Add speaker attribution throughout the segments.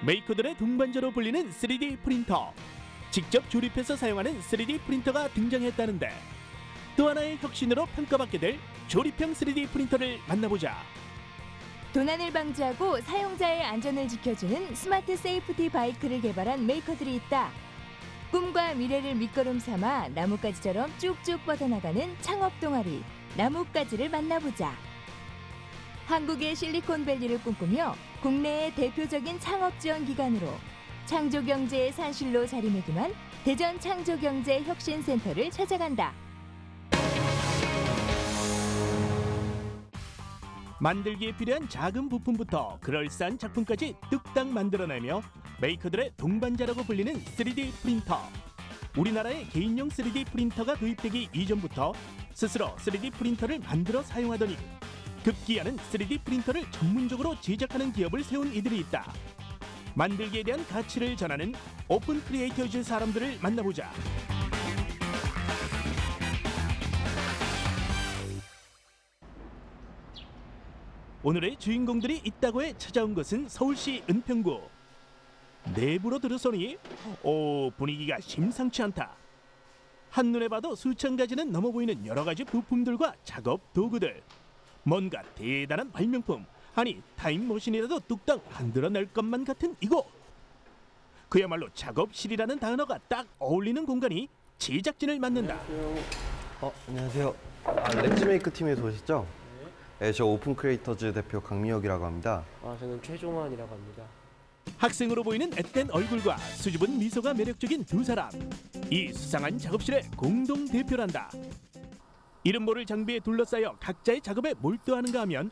Speaker 1: 메이커들의 동반자로 불리는 3D 프린터. 직접 조립해서 사용하는 3D 프린터가 등장했다는데 또 하나의 혁신으로 평가받게 될 조립형 3D 프린터를 만나보자.
Speaker 2: 도난을 방지하고 사용자의 안전을 지켜주는 스마트 세이프티 바이크를 개발한 메이커들이 있다. 꿈과 미래를 밑거름 삼아 나뭇가지처럼 쭉쭉 뻗어나가는 창업 동아리 나뭇가지를 만나보자. 한국의 실리콘밸리를 꿈꾸며 국내의 대표적인 창업 지원 기관으로 창조경제의 산실로 자리매김한 대전 창조경제혁신센터를 찾아간다.
Speaker 1: 만들기에 필요한 작은 부품부터 그럴싸한 작품까지 뚝딱 만들어내며 메이커들의 동반자라고 불리는 3D 프린터. 우리나라에 개인용 3D 프린터가 도입되기 이전부터 스스로 3D 프린터를 만들어 사용하더니 급기야는 3D 프린터를 전문적으로 제작하는 기업을 세운 이들이 있다. 만들기에 대한 가치를 전하는 오픈 크리에이터즈 사람들을 만나보자. 오늘의 주인공들이 있다고에 찾아온 것은 서울시 은평구. 내부로 들어서니 분위기가 심상치 않다. 한눈에 봐도 수천 가지는 넘어 보이는 여러 가지 부품들과 작업 도구들. 뭔가 대단한 발명품, 아니 타임머신이라도 뚝딱 만들어낼 것만 같은 이곳. 그야말로 작업실이라는 단어가 딱 어울리는 공간이 제작진을 만난다.
Speaker 3: 안녕하세요. 랩즈메이크 팀에서 오셨죠? 네, 저 오픈 크리에이터즈 대표 강미혁이라고 합니다.
Speaker 4: 저는 최종환이라고 합니다.
Speaker 1: 학생으로 보이는 앳된 얼굴과 수줍은 미소가 매력적인 두 사람. 이 수상한 작업실의 공동 대표란다. 이름 모를 장비에 둘러싸여 각자의 작업에 몰두하는가 하면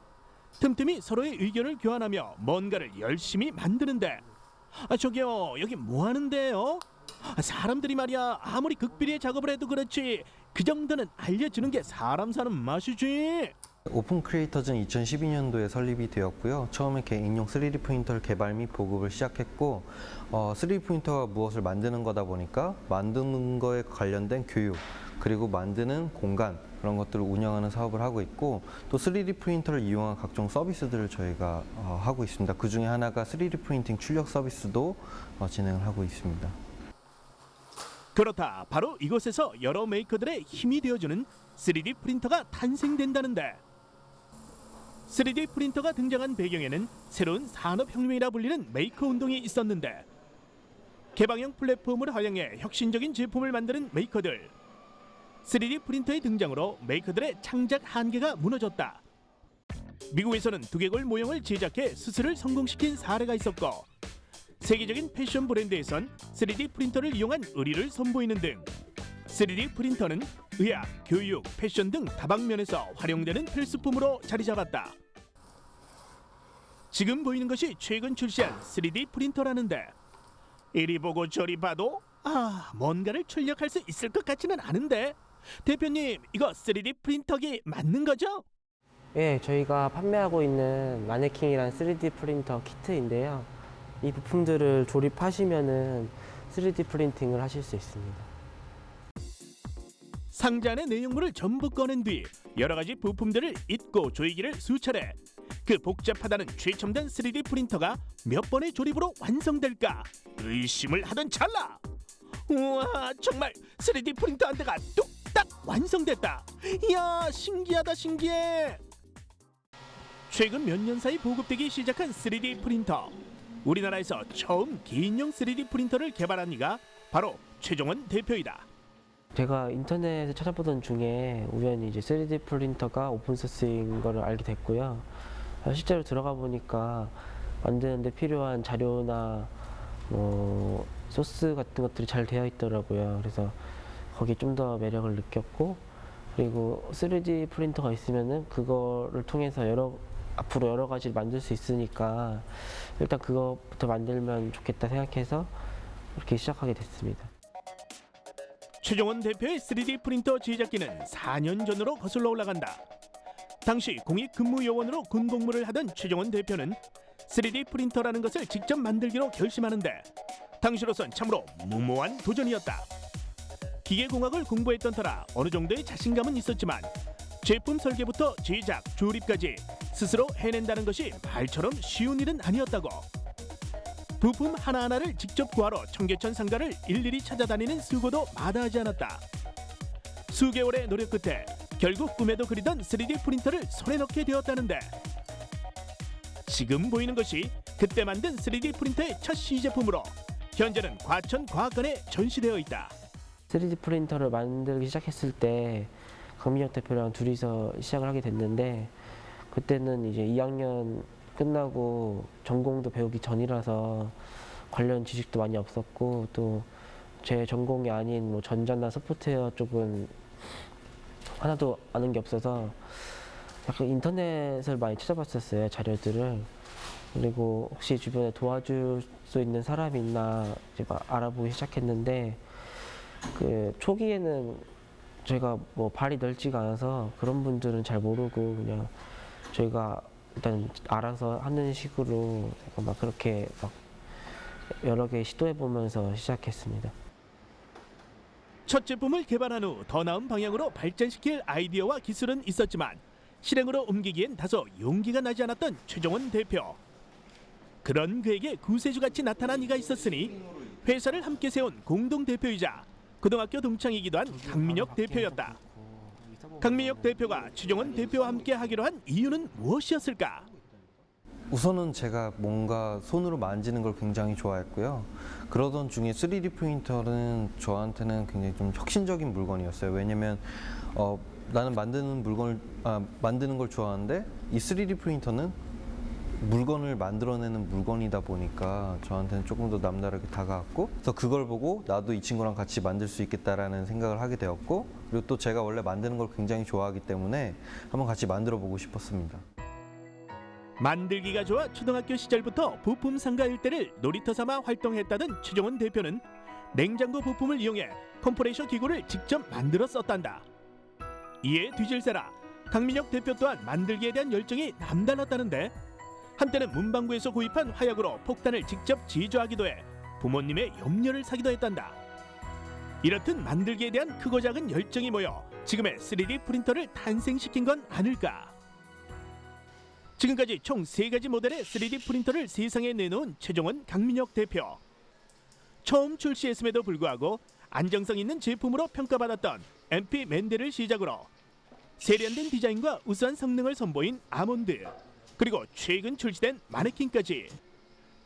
Speaker 1: 틈틈이 서로의 의견을 교환하며 뭔가를 열심히 만드는데 저기요, 여기 뭐 하는데요? 사람들이 말이야 아무리 극비리의 작업을 해도 그렇지 그 정도는 알려주는 게 사람 사는 맛이지.
Speaker 3: 오픈 크리에이터즈는 2012년도에 설립이 되었고요. 처음에 개인용 3D 프린터를 개발 및 보급을 시작했고 3D 프린터가 무엇을 만드는 거다 보니까 만드는 거에 관련된 교육 그리고 만드는 공간 그런 것들을 운영하는 사업을 하고 있고 또 3D 프린터를 이용한 각종 서비스들을 저희가 하고 있습니다. 그 중에 하나가 3D 프린팅 출력 서비스도 진행을 하고 있습니다.
Speaker 1: 그렇다. 바로 이곳에서 여러 메이커들의 힘이 되어주는 3D 프린터가 탄생된다는데 3D 프린터가 등장한 배경에는 새로운 산업혁명이라 불리는 메이커 운동이 있었는데 개방형 플랫폼을 활용해 혁신적인 제품을 만드는 메이커들. 3D 프린터의 등장으로 메이커들의 창작 한계가 무너졌다. 미국에서는 두개골 모형을 제작해 수술을 성공시킨 사례가 있었고 세계적인 패션 브랜드에선 3D 프린터를 이용한 의류를 선보이는 등 3D 프린터는 의학, 교육, 패션 등 다방면에서 활용되는 필수품으로 자리 잡았다. 지금 보이는 것이 최근 출시한 3D 프린터라는데 이리 보고 저리 봐도 뭔가를 출력할 수 있을 것 같지는 않은데 대표님, 이거 3D 프린터기 맞는 거죠?
Speaker 4: 예, 저희가 판매하고 있는 마네킹이란 3D 프린터 키트인데요. 이 부품들을 조립하시면은 3D 프린팅을 하실 수 있습니다.
Speaker 1: 상자 안의 내용물을 전부 꺼낸 뒤 여러 가지 부품들을 잇고 조이기를 수차례. 그 복잡하다는 최첨단 3D 프린터가 몇 번의 조립으로 완성될까 의심을 하던 찰나. 우와, 정말 3D 프린터 한 대가 뚝딱 완성됐다. 이야, 신기하다 신기해. 최근 몇 년 사이 보급되기 시작한 3D 프린터. 우리나라에서 처음 개인용 3D 프린터를 개발한 이가 바로 최종원 대표이다.
Speaker 4: 제가 인터넷에 찾아보던 중에 우연히 이제 3D 프린터가 오픈소스인 거를 알게 됐고요. 실제로 들어가 보니까 만드는데 필요한 자료나 소스 같은 것들이 잘 되어 있더라고요. 그래서 거기 좀 더 매력을 느꼈고 그리고 3D 프린터가 있으면은 그거를 통해서 앞으로 여러 가지를 만들 수 있으니까 일단 그거부터 만들면 좋겠다 생각해서 그렇게 시작하게 됐습니다.
Speaker 1: 최종원 대표의 3D 프린터 제작기는 4년 전으로 거슬러 올라간다. 당시 공익근무요원으로 군 복무를 하던 최종원 대표는 3D 프린터라는 것을 직접 만들기로 결심하는데 당시로선 참으로 무모한 도전이었다. 기계공학을 공부했던 터라 어느 정도의 자신감은 있었지만 제품 설계부터 제작, 조립까지 스스로 해낸다는 것이 말처럼 쉬운 일은 아니었다고. 부품 하나하나를 직접 구하러 청계천 상가를 일일이 찾아다니는 수고도 마다하지 않았다. 수개월의 노력 끝에 결국 꿈에도 그리던 3D 프린터를 손에 넣게 되었다는데, 지금 보이는 것이 그때 만든 3D 프린터의 첫 시제품으로 현재는 과천과학관에 전시되어 있다.
Speaker 4: 3D 프린터를 만들기 시작했을 때 강민혁 대표랑 둘이서 시작을 하게 됐는데, 그때는 이제 2학년 끝나고 전공도 배우기 전이라서 관련 지식도 많이 없었고, 또 제 전공이 아닌 뭐 전자나 소프트웨어 쪽은 하나도 아는 게 없어서 약간 인터넷을 많이 찾아봤었어요, 자료들을. 그리고 혹시 주변에 도와줄 수 있는 사람이 있나 이제 막 알아보기 시작했는데, 그 초기에는 저희가 뭐 발이 넓지가 않아서 그런 분들은 잘 모르고 그냥 저희가 일단 알아서 하는 식으로 막 그렇게 막 여러 개 시도해 보면서 시작했습니다.
Speaker 1: 첫 제품을 개발한 후 더 나은 방향으로 발전시킬 아이디어와 기술은 있었지만 실행으로 옮기기엔 다소 용기가 나지 않았던 최종원 대표. 그런 그에게 구세주같이 나타난 이가 있었으니 회사를 함께 세운 공동대표이자 고등학교 동창이기도 한 강민혁 대표였다. 강민혁 대표가 최종원 대표와 함께 하기로 한 이유는 무엇이었을까?
Speaker 3: 우선은 제가 뭔가 손으로 만지는 걸 굉장히 좋아했고요. 그러던 중에 3D 프린터는 저한테는 굉장히 좀 혁신적인 물건이었어요. 왜냐면 나는 만드는 걸 좋아하는데 이 3D 프린터는 물건을 만들어내는 물건이다 보니까 저한테는 조금 더 남다르게 다가왔고, 그래서 그걸 보고 나도 이 친구랑 같이 만들 수 있겠다라는 생각을 하게 되었고, 그리고 또 제가 원래 만드는 걸 굉장히 좋아하기 때문에 한번 같이 만들어 보고 싶었습니다.
Speaker 1: 만들기가 좋아 초등학교 시절부터 부품 상가 일대를 놀이터 삼아 활동했다던 최종원 대표는 냉장고 부품을 이용해 컴프레셔 기구를 직접 만들어 썼단다. 이에 뒤질세라 강민혁 대표 또한 만들기에 대한 열정이 남달랐다는데, 한때는 문방구에서 구입한 화약으로 폭탄을 직접 제조하기도 해 부모님의 염려를 사기도 했단다. 이렇듯 만들기에 대한 크고 작은 열정이 모여 지금의 3D 프린터를 탄생시킨 건 아닐까. 지금까지 총 3가지 모델의 3D 프린터를 세상에 내놓은 최종원 강민혁 대표. 처음 출시했음에도 불구하고 안정성 있는 제품으로 평가받았던 MP 맨델을 시작으로 세련된 디자인과 우수한 성능을 선보인 아몬드, 그리고 최근 출시된 마네킹까지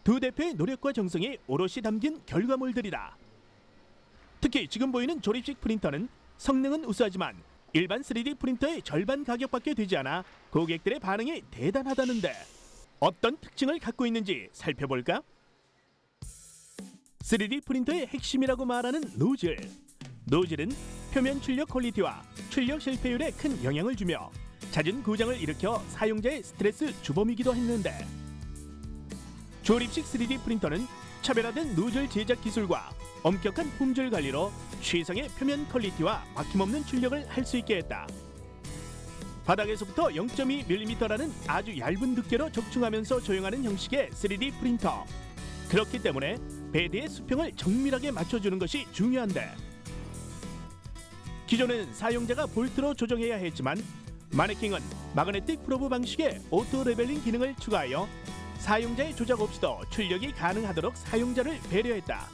Speaker 1: 두 대표의 노력과 정성이 오롯이 담긴 결과물들이다. 특히 지금 보이는 조립식 프린터는 성능은 우수하지만 일반 3D 프린터의 절반 가격밖에 되지 않아 고객들의 반응이 대단하다는데, 어떤 특징을 갖고 있는지 살펴볼까? 3D 프린터의 핵심이라고 말하는 노즐. 노즐은 표면 출력 퀄리티와 출력 실패율에 큰 영향을 주며 잦은 고장을 일으켜 사용자의 스트레스 주범이기도 했는데, 조립식 3D 프린터는 차별화된 노즐 제작 기술과 엄격한 품질 관리로 최상의 표면 퀄리티와 막힘없는 출력을 할 수 있게 했다. 바닥에서부터 0.2mm라는 아주 얇은 두께로 적충하면서 조형하는 형식의 3D 프린터. 그렇기 때문에 베드의 수평을 정밀하게 맞춰주는 것이 중요한데, 기존에는 사용자가 볼트로 조정해야 했지만 마네킹은 마그네틱 프로브 방식의 오토 레벨링 기능을 추가하여 사용자의 조작 없이도 출력이 가능하도록 사용자를 배려했다.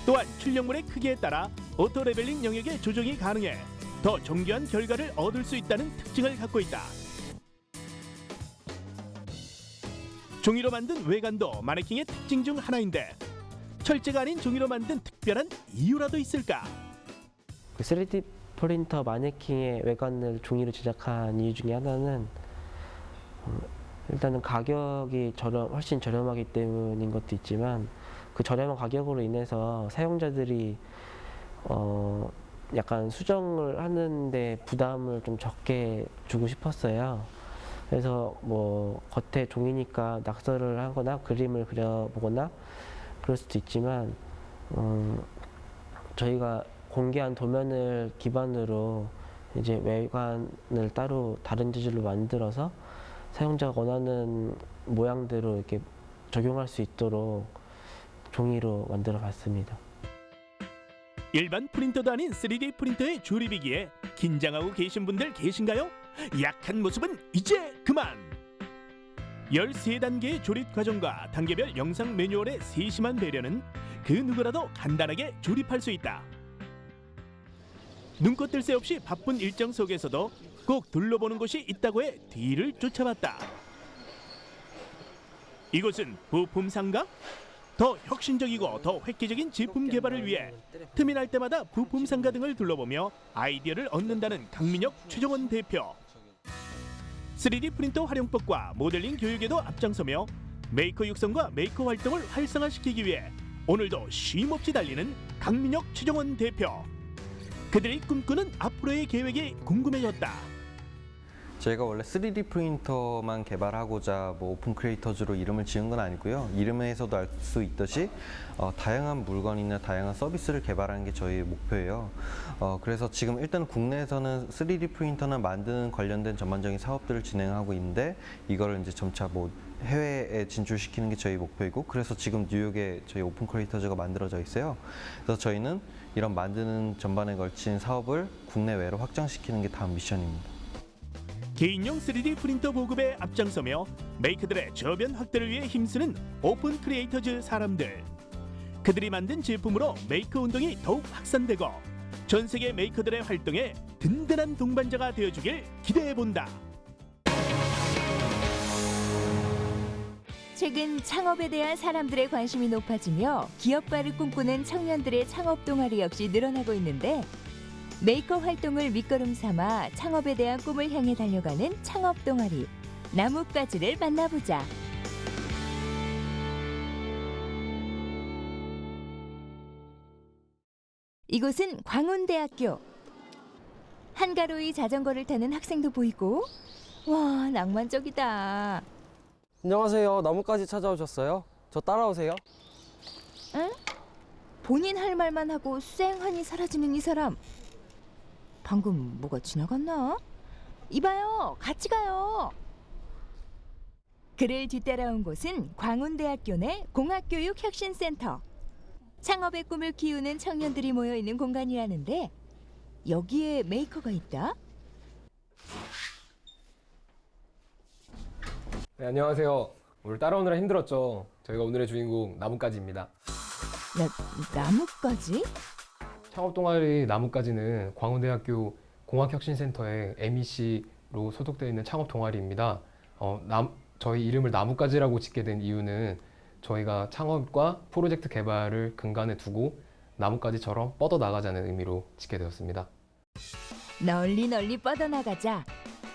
Speaker 1: 또한 출력물의 크기에 따라 오토 레벨링 영역의 조정이 가능해 더 정교한 결과를 얻을 수 있다는 특징을 갖고 있다. 종이로 만든 외관도 마네킹의 특징 중 하나인데, 철제가 아닌 종이로 만든 특별한 이유라도 있을까?
Speaker 4: 3D 프린터 마네킹의 외관을 종이로 제작한 이유 중에 하나는 일단은 가격이 훨씬 저렴하기 때문인 것도 있지만, 그 저렴한 가격으로 인해서 사용자들이 약간 수정을 하는데 부담을 좀 적게 주고 싶었어요. 그래서 뭐 겉에 종이니까 낙서를 하거나 그림을 그려보거나 그럴 수도 있지만, 저희가 공개한 도면을 기반으로 이제 외관을 따로 다른 재질로 만들어서 사용자가 원하는 모양대로 이렇게 적용할 수 있도록 종이로 만들어 봤습니다.
Speaker 1: 일반 프린터도 아닌 3D 프린터의 조립이기에 긴장하고 계신 분들 계신가요? 약한 모습은 이제 그만! 13단계의 조립 과정과 단계별 영상 매뉴얼의 세심한 배려는 그 누구라도 간단하게 조립할 수 있다. 눈꽃 뜰 새 없이 바쁜 일정 속에서도 꼭 둘러보는 곳이 있다고 해 뒤를 쫓아봤다. 이곳은 부품 상가? 더 혁신적이고 더 획기적인 제품 개발을 위해 틈이 날 때마다 부품 상가 등을 둘러보며 아이디어를 얻는다는 강민혁 최정원 대표. 3D 프린터 활용법과 모델링 교육에도 앞장서며 메이커 육성과 메이커 활동을 활성화시키기 위해 오늘도 쉼없이 달리는 강민혁 최정원 대표. 그들이 꿈꾸는 앞으로의 계획이 궁금해졌다.
Speaker 3: 저희가 원래 3D 프린터만 개발하고자 오픈 크리에이터즈로 이름을 지은 건 아니고요. 이름에서도 알 수 있듯이 다양한 물건이나 다양한 서비스를 개발하는 게 저희의 목표예요. 그래서 지금 일단 국내에서는 3D 프린터나 만드는 관련된 전반적인 사업들을 진행하고 있는데 이거를 이제 점차 해외에 진출시키는 게 저희 목표이고, 그래서 지금 뉴욕에 저희 오픈 크리에이터즈가 만들어져 있어요. 그래서 저희는 이런 만드는 전반에 걸친 사업을 국내외로 확장시키는 게 다음 미션입니다.
Speaker 1: 개인용 3D 프린터 보급에 앞장서며 메이커들의 저변 확대를 위해 힘쓰는 오픈 크리에이터즈 사람들. 그들이 만든 제품으로 메이커 운동이 더욱 확산되고 전 세계 메이커들의 활동에 든든한 동반자가 되어주길 기대해본다.
Speaker 2: 최근 창업에 대한 사람들의 관심이 높아지며 기업가를 꿈꾸는 청년들의 창업 동아리 역시 늘어나고 있는데, 메이커 활동을 밑거름 삼아 창업에 대한 꿈을 향해 달려가는 창업 동아리 나뭇가지를 만나보자. 이곳은 광운대학교. 한가로이 자전거를 타는 학생도 보이고, 와, 낭만적이다.
Speaker 5: 안녕하세요. 나뭇가지 찾아오셨어요? 저 따라오세요.
Speaker 2: 응? 본인 할 말만 하고 쌩하니 사라지는 이 사람. 방금 뭐가 지나갔나? 이봐요, 같이 가요. 그를 뒤따라온 곳은 광운대학교 내 공학교육혁신센터. 창업의 꿈을 키우는 청년들이 모여있는 공간이라는데 여기에 메이커가 있다?
Speaker 6: 네, 안녕하세요. 오늘 따라오느라 힘들었죠? 저희가 오늘의 주인공 나뭇가지입니다.
Speaker 2: 나뭇가지?
Speaker 6: 창업 동아리 나뭇가지는 광운대학교 공학혁신센터의 MEC로 소속되어 있는 창업 동아리입니다. 저희 이름을 나뭇가지라고 짓게 된 이유는 저희가 창업과 프로젝트 개발을 근간에 두고 나뭇가지처럼 뻗어나가자는 의미로 짓게 되었습니다.
Speaker 2: 널리 널리 뻗어나가자.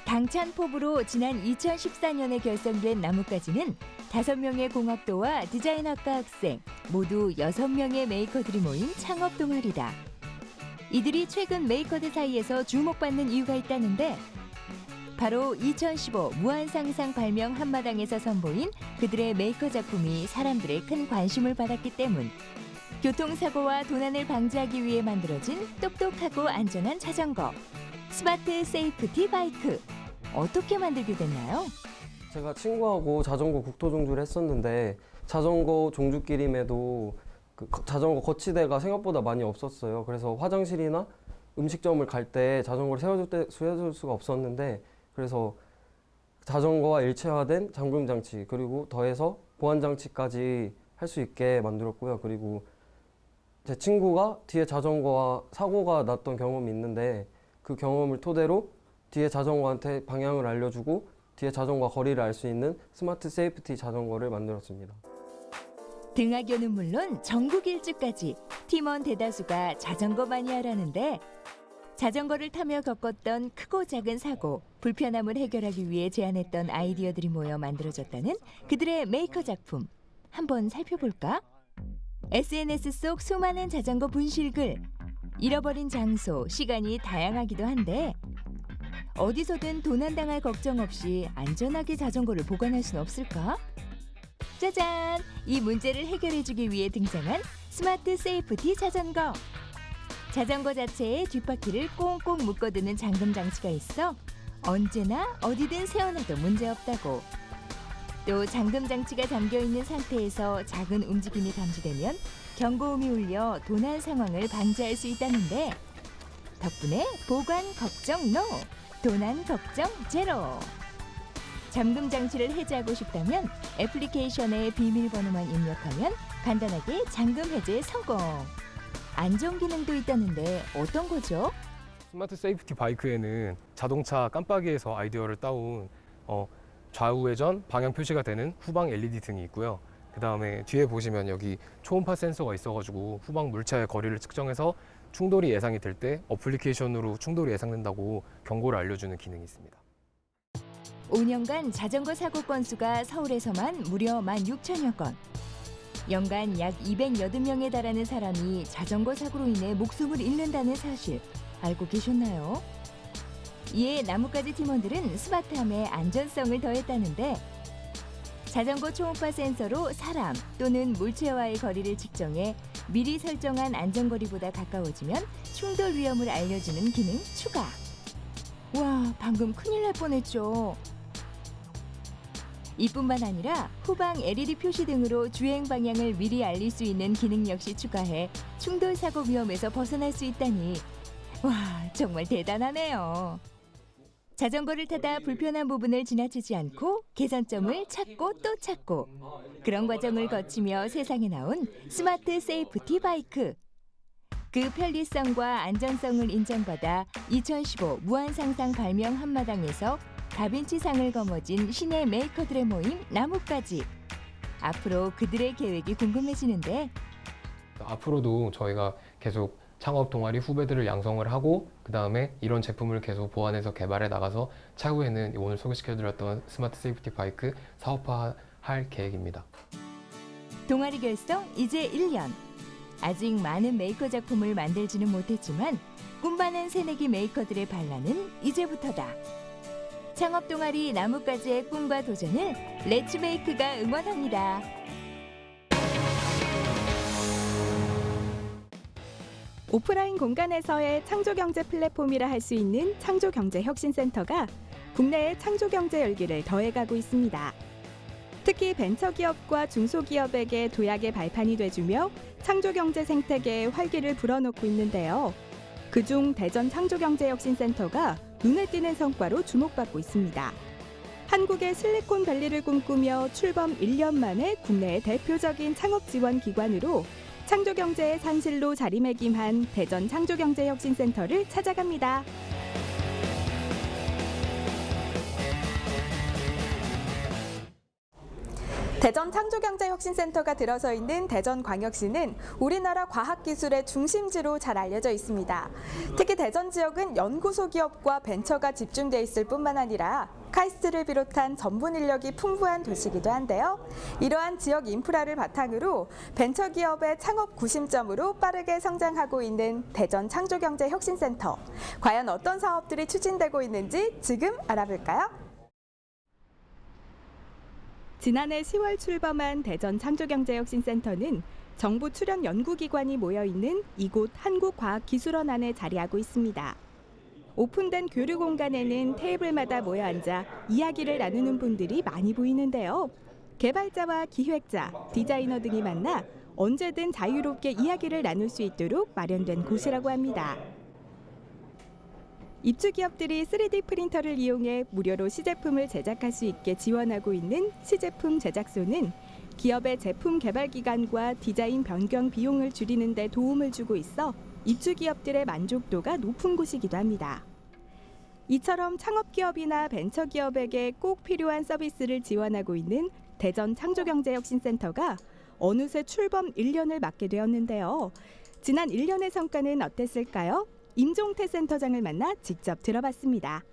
Speaker 2: 당찬 포부로 지난 2014년에 결성된 나뭇가지는 5명의 공학도와 디자인학과 학생, 모두 6명의 메이커들이 모인 창업 동아리다. 이들이 최근 메이커들 사이에서 주목받는 이유가 있다는데, 바로 2015 무한상상 발명 한마당에서 선보인 그들의 메이커 작품이 사람들의 큰 관심을 받았기 때문. 교통사고와 도난을 방지하기 위해 만들어진 똑똑하고 안전한 자전거, 스마트 세이프티 바이크. 어떻게 만들게 됐나요?
Speaker 5: 제가 친구하고 자전거 국토종주를 했었는데 자전거 종주길임에도 자전거 거치대가 생각보다 많이 없었어요. 그래서 화장실이나 음식점을 갈 때 자전거를 세워줄 수가 없었는데, 그래서 자전거와 일체화된 잠금 장치, 그리고 더해서 보안 장치까지 할 수 있게 만들었고요. 그리고 제 친구가 뒤에 자전거와 사고가 났던 경험이 있는데 그 경험을 토대로 뒤에 자전거한테 방향을 알려주고 뒤에 자전거와 거리를 알 수 있는 스마트 세이프티 자전거를 만들었습니다.
Speaker 2: 등하교는 물론 전국 일주까지 팀원 대다수가 자전거 마니아라는데, 자전거를 타며 겪었던 크고 작은 사고, 불편함을 해결하기 위해 제안했던 아이디어들이 모여 만들어졌다는 그들의 메이커 작품. 한번 살펴볼까? SNS 속 수많은 자전거 분실글, 잃어버린 장소, 시간이 다양하기도 한데 어디서든 도난당할 걱정 없이 안전하게 자전거를 보관할 수는 없을까? 짜잔! 이 문제를 해결해주기 위해 등장한 스마트 세이프티 자전거. 자전거 자체에 뒷바퀴를 꽁꽁 묶어두는 잠금 장치가 있어 언제나 어디든 세워놔도 문제없다고. 또 잠금 장치가 잠겨있는 상태에서 작은 움직임이 감지되면 경고음이 울려 도난 상황을 방지할 수 있다는데, 덕분에 보관 걱정 노! 도난 걱정 제로! 잠금 장치를 해제하고 싶다면 애플리케이션에 비밀번호만 입력하면 간단하게 잠금 해제 성공. 안전 기능도 있다는데 어떤 거죠?
Speaker 6: 스마트 세이프티 바이크에는 자동차 깜빡이에서 아이디어를 따온 좌우회전 방향 표시가 되는 후방 LED 등이 있고요. 그 다음에 뒤에 보시면 여기 초음파 센서가 있어가지고 후방 물체의 거리를 측정해서 충돌이 예상이 될 때 어플리케이션으로 충돌이 예상된다고 경고를 알려주는 기능이 있습니다.
Speaker 2: 5년간 자전거 사고 건수가 서울에서만 무려 16,000여 건. 연간 약 280명에 달하는 사람이 자전거 사고로 인해 목숨을 잃는다는 사실 알고 계셨나요? 이에 나뭇가지 팀원들은 스마트함에 안전성을 더했다는데 자전거 초음파 센서로 사람 또는 물체와의 거리를 측정해 미리 설정한 안전거리보다 가까워지면 충돌 위험을 알려주는 기능 추가. 와, 방금 큰일 날 뻔했죠. 이뿐만 아니라 후방 LED 표시 등으로 주행 방향을 미리 알릴 수 있는 기능 역시 추가해 충돌 사고 위험에서 벗어날 수 있다니 와, 정말 대단하네요. 자전거를 타다 불편한 부분을 지나치지 않고 개선점을 찾고 또 찾고 그런 과정을 거치며 세상에 나온 스마트 세이프티 바이크. 그 편리성과 안전성을 인정받아 2015 무한상상 발명 한마당에서 다빈치상을 거머쥔 신의 메이커들의 모임 나뭇가지. 앞으로 그들의 계획이 궁금해지는데
Speaker 6: 앞으로도 저희가 계속 창업 동아리 후배들을 양성을 하고 그 다음에 이런 제품을 계속 보완해서 개발해 나가서 차후에는 오늘 소개시켜드렸던 스마트 세이프티 바이크 사업화할 계획입니다.
Speaker 2: 동아리 결성 이제 1년. 아직 많은 메이커 작품을 만들지는 못했지만 꿈 많은 새내기 메이커들의 반란은 이제부터다. 창업 동아리 나뭇가지의 꿈과 도전을 렛츠메이크가 응원합니다.
Speaker 7: 오프라인 공간에서의 창조경제 플랫폼이라 할 수 있는 창조경제혁신센터가 국내의 창조경제 열기를 더해가고 있습니다. 특히 벤처기업과 중소기업에게 도약의 발판이 돼주며 창조경제 생태계에 활기를 불어넣고 있는데요. 그중 대전 창조경제혁신센터가 눈에 띄는 성과로 주목받고 있습니다. 한국의 실리콘밸리를 꿈꾸며 출범 1년 만에 국내의 대표적인 창업 지원 기관으로 창조경제의 산실로 자리매김한 대전 창조경제혁신센터를 찾아갑니다. 대전 창조경제혁신센터가 들어서 있는 대전광역시는 우리나라 과학기술의 중심지로 잘 알려져 있습니다. 특히 대전 지역은 연구소 기업과 벤처가 집중돼 있을 뿐만 아니라 카이스트를 비롯한 전문 인력이 풍부한 도시이기도 한데요. 이러한 지역 인프라를 바탕으로 벤처기업의 창업 구심점으로 빠르게 성장하고 있는 대전 창조경제혁신센터. 과연 어떤 사업들이 추진되고 있는지 지금 알아볼까요? 지난해 10월 출범한 대전 창조경제혁신센터는 정부 출연 연구기관이 모여있는 이곳 한국과학기술원 안에 자리하고 있습니다. 오픈된 교류 공간에는 테이블마다 모여 앉아 이야기를 나누는 분들이 많이 보이는데요. 개발자와 기획자, 디자이너 등이 만나 언제든 자유롭게 이야기를 나눌 수 있도록 마련된 곳이라고 합니다. 입주기업들이 3D 프린터를 이용해 무료로 시제품을 제작할 수 있게 지원하고 있는 시제품 제작소는 기업의 제품 개발 기간과 디자인 변경 비용을 줄이는 데 도움을 주고 있어 입주기업들의 만족도가 높은 곳이기도 합니다. 이처럼 창업기업이나 벤처기업에게 꼭 필요한 서비스를 지원하고 있는 대전 창조경제혁신센터가 어느새 출범 1년을 맞게 되었는데요. 지난 1년의 성과는 어땠을까요? 임종태 센터장을 만나 직접 들어봤습니다.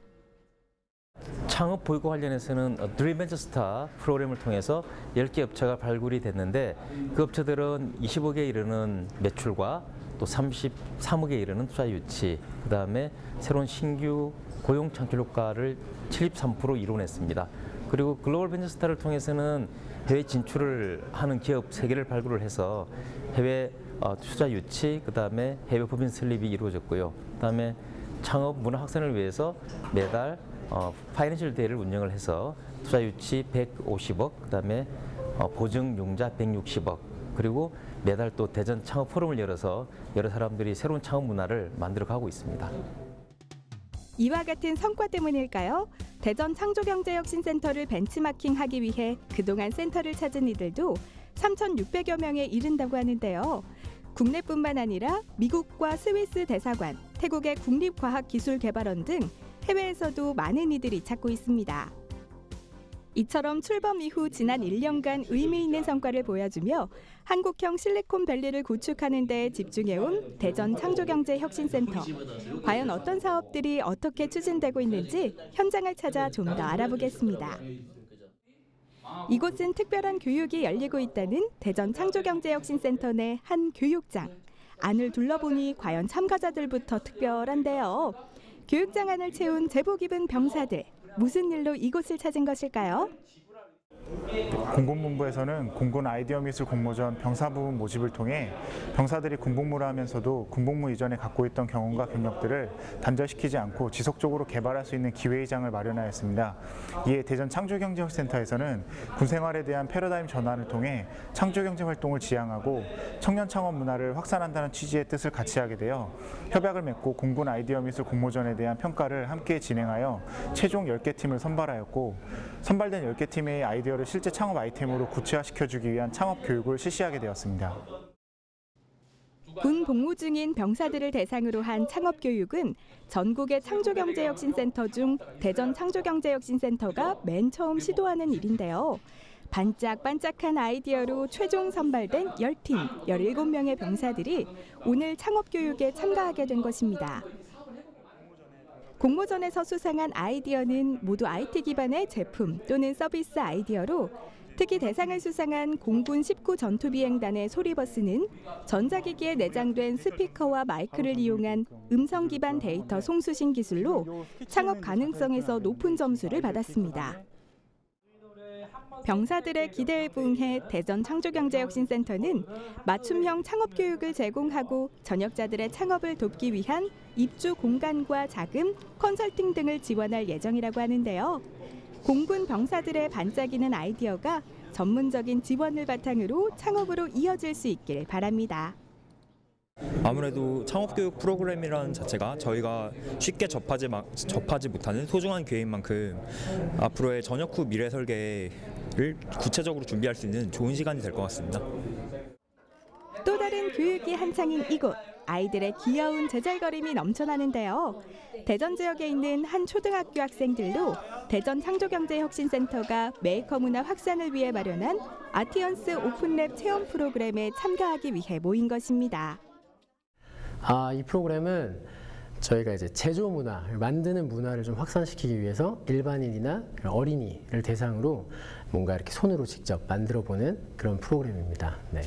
Speaker 8: 창업 보육과 관련해서는 드림 벤처 스타 프로그램을 통해서 10개 업체가 발굴이 됐는데 그 업체들은 25개에 이르는 매출과 또 33억에 이르는 투자 유치, 그다음에 새로운 신규 고용 창출 효과를 73% 이뤄냈습니다. 그리고 글로벌 벤처 스타를 통해서는 해외 진출을 하는 기업 3개를 발굴을 해서 해외 투자 유치, 그다음에 해외 법인 설립이 이루어졌고요. 그다음에 창업 문화 확산을 위해서 매달 파이낸셜 데이를 운영을 해서 투자 유치 150억, 그다음에 보증 융자 160억, 그리고 매달 또 대전 창업 포럼을 열어서 여러 사람들이 새로운 창업 문화를 만들어가고 있습니다.
Speaker 7: 이와 같은 성과 때문일까요? 대전 창조경제혁신센터를 벤치마킹하기 위해 그동안 센터를 찾은 이들도 3,600여 명에 이른다고 하는데요. 국내뿐만 아니라 미국과 스위스 대사관, 태국의 국립과학기술개발원 등 해외에서도 많은 이들이 찾고 있습니다. 이처럼 출범 이후 지난 1년간 의미 있는 성과를 보여주며 한국형 실리콘밸리를 구축하는 데 집중해온 대전 창조경제혁신센터. 과연 어떤 사업들이 어떻게 추진되고 있는지 현장을 찾아 좀 더 알아보겠습니다. 이곳은 특별한 교육이 열리고 있다는 대전 창조경제혁신센터 내 한 교육장. 안을 둘러보니 과연 참가자들부터 특별한데요. 교육장 안을 채운 제복 입은 병사들. 무슨 일로 이곳을 찾은 것일까요?
Speaker 9: 공군본부에서는 공군 아이디어 미술 공모전 병사부문 모집을 통해 병사들이 군복무를 하면서도 군복무 이전에 갖고 있던 경험과 경력들을 단절시키지 않고 지속적으로 개발할 수 있는 기회의장을 마련하였습니다. 이에 대전 창조경제혁센터에서는 군생활에 대한 패러다임 전환을 통해 창조경제 활동을 지향하고 청년 창업 문화를 확산한다는 취지의 뜻을 같이 하게 되어 협약을 맺고 공군 아이디어 미술 공모전에 대한 평가를 함께 진행하여 최종 10개 팀을 선발하였고 선발된 10개 팀의 아이디어를 실제 창업 아이템으로 구체화시켜주기 위한 창업 교육을 실시하게 되었습니다.
Speaker 7: 군 복무 중인 병사들을 대상으로 한 창업 교육은 전국의 창조경제혁신센터 중 대전 창조경제혁신센터가 맨 처음 시도하는 일인데요. 반짝반짝한 아이디어로 최종 선발된 10팀, 17명의 병사들이 오늘 창업 교육에 참가하게 된 것입니다. 공모전에서 수상한 아이디어는 모두 IT 기반의 제품 또는 서비스 아이디어로 특히 대상을 수상한 공군 19 전투비행단의 소리버스는 전자기기에 내장된 스피커와 마이크를 이용한 음성 기반 데이터 송수신 기술로 창업 가능성에서 높은 점수를 받았습니다. 병사들의 기대에 부응해 대전 창조경제혁신센터는 맞춤형 창업 교육을 제공하고 전역자들의 창업을 돕기 위한 입주 공간과 자금, 컨설팅 등을 지원할 예정이라고 하는데요. 공군 병사들의 반짝이는 아이디어가 전문적인 지원을 바탕으로 창업으로 이어질 수 있길 바랍니다.
Speaker 10: 아무래도 창업교육 프로그램이라는 자체가 저희가 쉽게 접하지 못하는 소중한 기회인 만큼 앞으로의 전역 후 미래 설계를 구체적으로 준비할 수 있는 좋은 시간이 될 것 같습니다.
Speaker 7: 또 다른 교육이 한창인 이곳, 아이들의 귀여운 제잘거림이 넘쳐나는데요. 대전 지역에 있는 한 초등학교 학생들도 대전 창조경제혁신센터가 메이커 문화 확산을 위해 마련한 아티언스 오픈랩 체험 프로그램에 참가하기 위해 모인 것입니다.
Speaker 11: 이 프로그램은 저희가 이제 제조 문화, 만드는 문화를 좀 확산시키기 위해서 일반인이나 어린이를 대상으로 뭔가 이렇게 손으로 직접 만들어보는 그런 프로그램입니다. 네.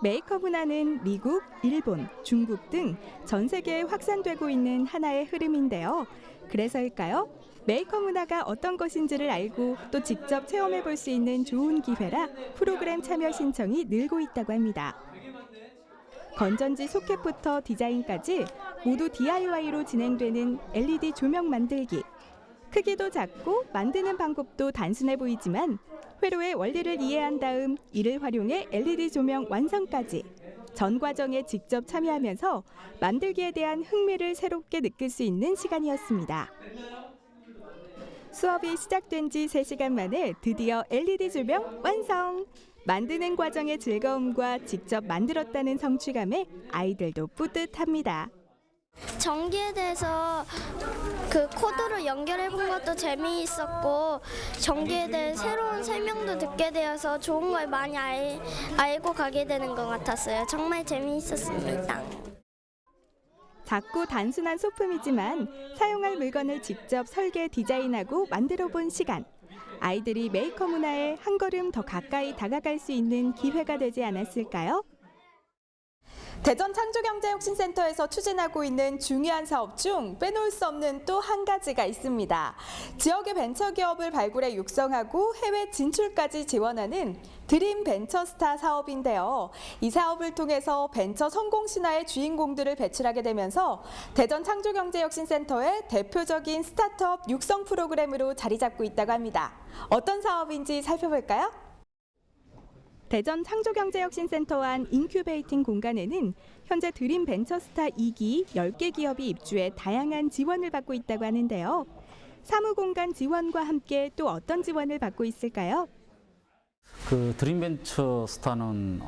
Speaker 7: 메이커 문화는 미국, 일본, 중국 등 전 세계에 확산되고 있는 하나의 흐름인데요. 그래서일까요? 메이커 문화가 어떤 것인지를 알고 또 직접 체험해 볼 수 있는 좋은 기회라 프로그램 참여 신청이 늘고 있다고 합니다. 건전지 소켓부터 디자인까지 모두 DIY로 진행되는 LED 조명 만들기. 크기도 작고 만드는 방법도 단순해 보이지만 회로의 원리를 이해한 다음 이를 활용해 LED 조명 완성까지 전 과정에 직접 참여하면서 만들기에 대한 흥미를 새롭게 느낄 수 있는 시간이었습니다. 수업이 시작된 지 3시간 만에 드디어 LED 조명 완성! 만드는 과정의 즐거움과 직접 만들었다는 성취감에 아이들도 뿌듯합니다.
Speaker 12: 전기에 대해서 그 코드로 연결해 본 것도 재미있었고 전기에 대해 새로운 설명도 듣게 되어서 좋은 걸 많이 알고 가게 되는 것 같았어요. 정말 재미있었습니다.
Speaker 7: 작고 단순한 소품이지만 사용할 물건을 직접 설계, 디자인하고 만들어 본 시간. 아이들이 메이커 문화에 한 걸음 더 가까이 다가갈 수 있는 기회가 되지 않았을까요? 대전 창조경제혁신센터에서 추진하고 있는 중요한 사업 중 빼놓을 수 없는 또 한 가지가 있습니다. 지역의 벤처기업을 발굴해 육성하고 해외 진출까지 지원하는 드림 벤처스타 사업인데요. 이 사업을 통해서 벤처 성공 신화의 주인공들을 배출하게 되면서 대전 창조경제혁신센터의 대표적인 스타트업 육성 프로그램으로 자리 잡고 있다고 합니다. 어떤 사업인지 살펴볼까요? 대전 창조경제혁신센터 안 인큐베이팅 공간에는 현재 드림 벤처스타 2기 10개 기업이 입주해 다양한 지원을 받고 있다고 하는데요. 사무공간 지원과 함께 또 어떤 지원을 받고 있을까요?
Speaker 13: 그 드림벤처 스타는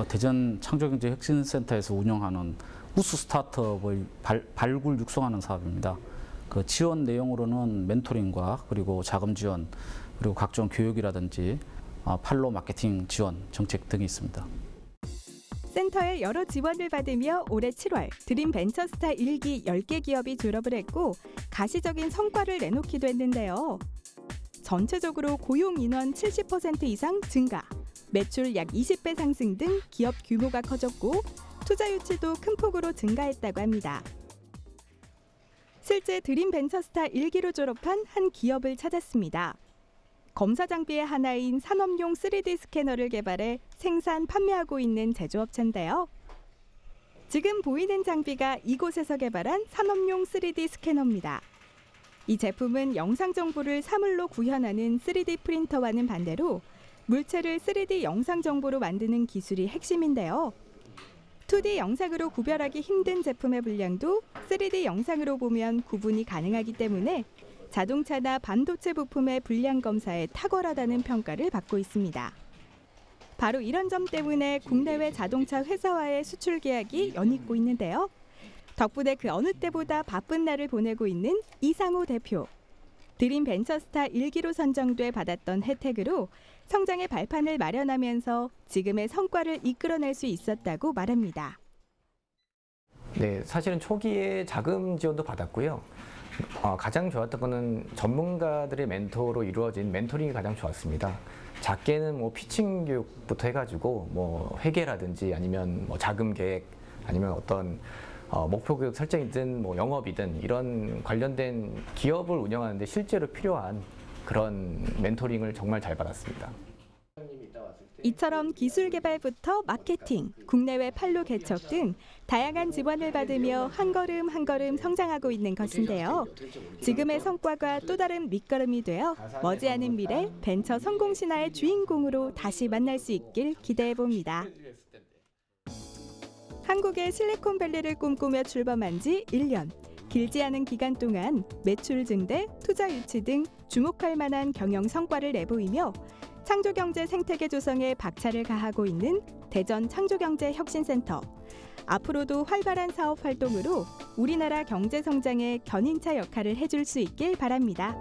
Speaker 13: 대전 창조경제혁신센터에서 운영하는 우수 스타트업의 발굴 육성하는 사업입니다. 그 지원 내용으로는 멘토링과 그리고 자금 지원 그리고 각종 교육이라든지 판로 마케팅 지원 정책 등이 있습니다.
Speaker 7: 센터의 여러 지원을 받으며 올해 7월 드림벤처스타 1기 10개 기업이 졸업을 했고 가시적인 성과를 내놓기도 했는데요. 전체적으로 고용 인원 70% 이상 증가, 매출 약 20배 상승 등 기업 규모가 커졌고 투자 유치도 큰 폭으로 증가했다고 합니다. 실제 드림벤처스타 1기로 졸업한 한 기업을 찾았습니다. 검사 장비의 하나인 산업용 3D 스캐너를 개발해 생산, 판매하고 있는 제조업체인데요. 지금 보이는 장비가 이곳에서 개발한 산업용 3D 스캐너입니다. 이 제품은 영상 정보를 사물로 구현하는 3D 프린터와는 반대로 물체를 3D 영상 정보로 만드는 기술이 핵심인데요. 2D 영상으로 구별하기 힘든 제품의 분량도 3D 영상으로 보면 구분이 가능하기 때문에 자동차나 반도체 부품의 분량 검사에 탁월하다는 평가를 받고 있습니다. 바로 이런 점 때문에 국내외 자동차 회사와의 수출 계약이 연이고 있는데요. 덕분에 그 어느 때보다 바쁜 날을 보내고 있는 이상호 대표. 드림벤처스타 1기로 선정돼 받았던 혜택으로 성장의 발판을 마련하면서 지금의 성과를 이끌어낼 수 있었다고 말합니다.
Speaker 14: 네, 사실은 초기에 자금 지원도 받았고요. 가장 좋았던 거는 전문가들의 멘토로 이루어진 멘토링이 가장 좋았습니다. 작게는 뭐 피칭 교육부터 해가지고 뭐 회계라든지 아니면 뭐 자금 계획 아니면 어떤 목표 교육 설정이든 뭐 영업이든 이런 관련된 기업을 운영하는데 실제로 필요한 그런 멘토링을 정말 잘 받았습니다.
Speaker 7: 이처럼 기술 개발부터 마케팅, 국내외 판로 개척 등 다양한 지원을 받으며 한 걸음 한 걸음 성장하고 있는 것인데요. 지금의 성과가 또 다른 밑거름이 되어 머지않은 미래 벤처 성공 신화의 주인공으로 다시 만날 수 있길 기대해 봅니다. 한국의 실리콘밸리를 꿈꾸며 출범한 지 1년. 길지 않은 기간 동안 매출 증대, 투자 유치 등 주목할 만한 경영 성과를 내보이며 창조경제 생태계 조성에 박차를 가하고 있는 대전 창조경제혁신센터. 앞으로도 활발한 사업 활동으로 우리나라 경제 성장에 견인차 역할을 해줄 수 있길 바랍니다.